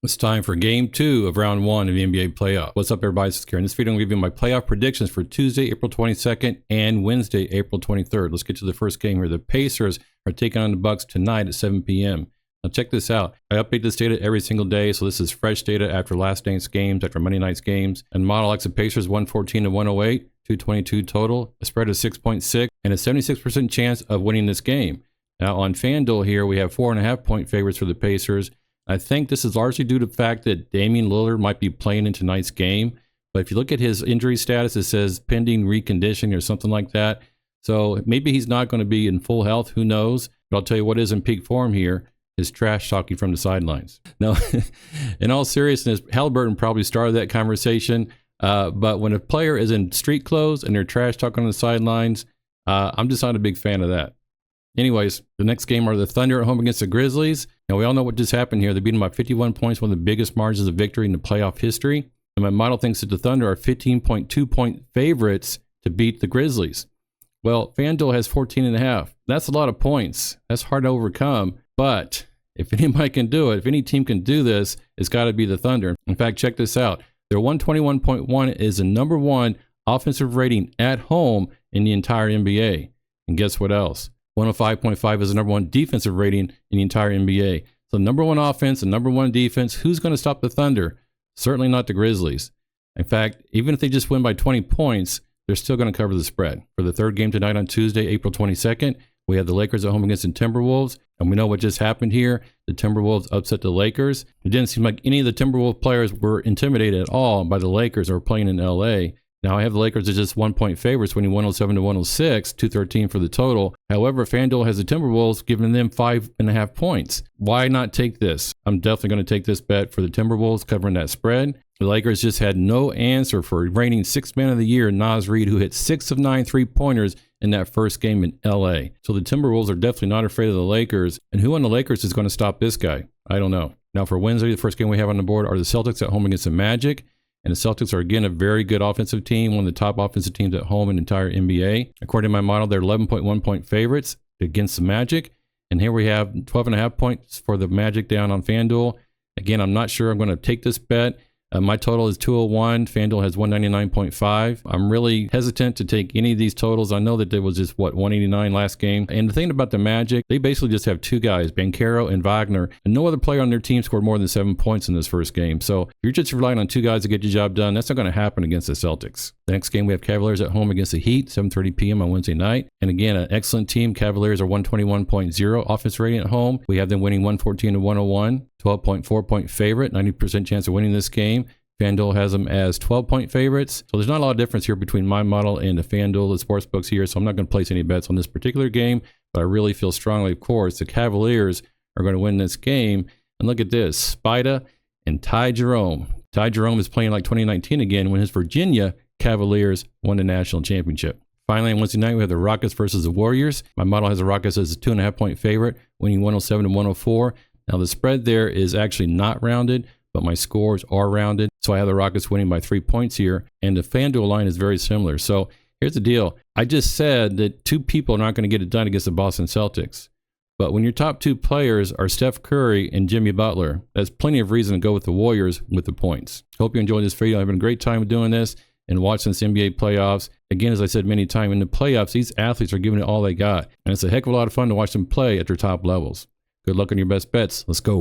It's time for game 2 of round 1 of the NBA playoff. What's up, everybody? This is Kerr. In this video, I'm going to give you my playoff predictions for Tuesday, April 22nd and Wednesday, April 23rd. Let's get to the first game here. The Pacers are taking on the Bucks tonight at 7 p.m. Now check this out. I update this data every single day, so this is fresh data after last night's games, after Monday night's games. And model likes the Pacers 114 to 108, 222 total, a spread of 6.6, and a 76% chance of winning this game. Now on FanDuel here, we have 4.5 point favorites for the Pacers. I think this is largely due to the fact that Damian Lillard might be playing in tonight's game. But if you look at his injury status, it says pending reconditioning or something like that. So maybe he's not going to be in full health. Who knows? But I'll tell you what is in peak form here is trash talking from the sidelines. Now, in all seriousness, Halliburton probably started that conversation. But when a player is in street clothes and they're trash talking on the sidelines, I'm just not a big fan of that. Anyways, the next game are the Thunder at home against the Grizzlies. Now, we all know what just happened here. They beat them by 51 points, one of the biggest margins of victory in the playoff history. And my model thinks that the Thunder are 15.2 point favorites to beat the Grizzlies. Well, FanDuel has 14.5. That's a lot of points. That's hard to overcome. But if anybody can do it, if any team can do this, it's got to be the Thunder. In fact, check this out. Their 121.1 is the number one offensive rating at home in the entire NBA. And guess what else? 105.5 is the number one defensive rating in the entire NBA. So number one offense and number one defense, who's going to stop the Thunder? Certainly not the Grizzlies. In fact, even if they just win by 20 points, they're still going to cover the spread. For the third game tonight on Tuesday, April 22nd, we have the Lakers at home against the Timberwolves. And we know what just happened here. The Timberwolves upset the Lakers. It didn't seem like any of the Timberwolves players were intimidated at all by the Lakers or playing in LA. Now, I have the Lakers as just 1 point favorites, winning 107 to 106, 213 for the total. However, FanDuel has the Timberwolves, giving them 5.5 points. Why not take this? I'm definitely going to take this bet for the Timberwolves, covering that spread. The Lakers just had no answer for reigning sixth man of the year, Naz Reid, who hit 6 of 9 3-pointers in that first game in LA. So the Timberwolves are definitely not afraid of the Lakers. And who on the Lakers is going to stop this guy? I don't know. Now, for Wednesday, the first game we have on the board are the Celtics at home against the Magic. And the Celtics are, again, a very good offensive team, one of the top offensive teams at home in the entire NBA. According to my model, they're 11.1 point favorites against the Magic. And here we have 12.5 points for the Magic down on FanDuel. Again, I'm not sure I'm going to take this bet. My total is 201. FanDuel has 199.5. I'm really hesitant to take any of these totals. I know that there was just, 189 last game. And the thing about the Magic, they basically just have two guys, Banchero and Wagner, and no other player on their team scored more than 7 points in this first game. So if you're just relying on two guys to get your job done, that's not going to happen against the Celtics. The next game, we have Cavaliers at home against the Heat, 7:30 p.m. on Wednesday night. And again, an excellent team. Cavaliers are 121.0 offense rating at home. We have them winning 114 to 101, 12.4 point favorite, 90% chance of winning this game. FanDuel has them as 12-point favorites. So there's not a lot of difference here between my model and the FanDuel, the sports books here. So I'm not going to place any bets on this particular game, but I really feel strongly, of course, the Cavaliers are going to win this game. And look at this, Spida and Ty Jerome. Ty Jerome is playing like 2019 again when his Virginia Cavaliers won the national championship. Finally, on Wednesday night, we have the Rockets versus the Warriors. My model has the Rockets as a 2.5 point favorite, winning 107 to 104. Now the spread there is actually not rounded, but my scores are rounded. So I have the Rockets winning by 3 points here. And the FanDuel line is very similar. So here's the deal. I just said that two people are not going to get it done against the Boston Celtics. But when your top two players are Steph Curry and Jimmy Butler, that's plenty of reason to go with the Warriors with the points. Hope you enjoyed this video. I've having a great time doing this and watching this NBA playoffs. Again, as I said many times, in the playoffs, these athletes are giving it all they got. And it's a heck of a lot of fun to watch them play at their top levels. Good luck on your best bets. Let's go.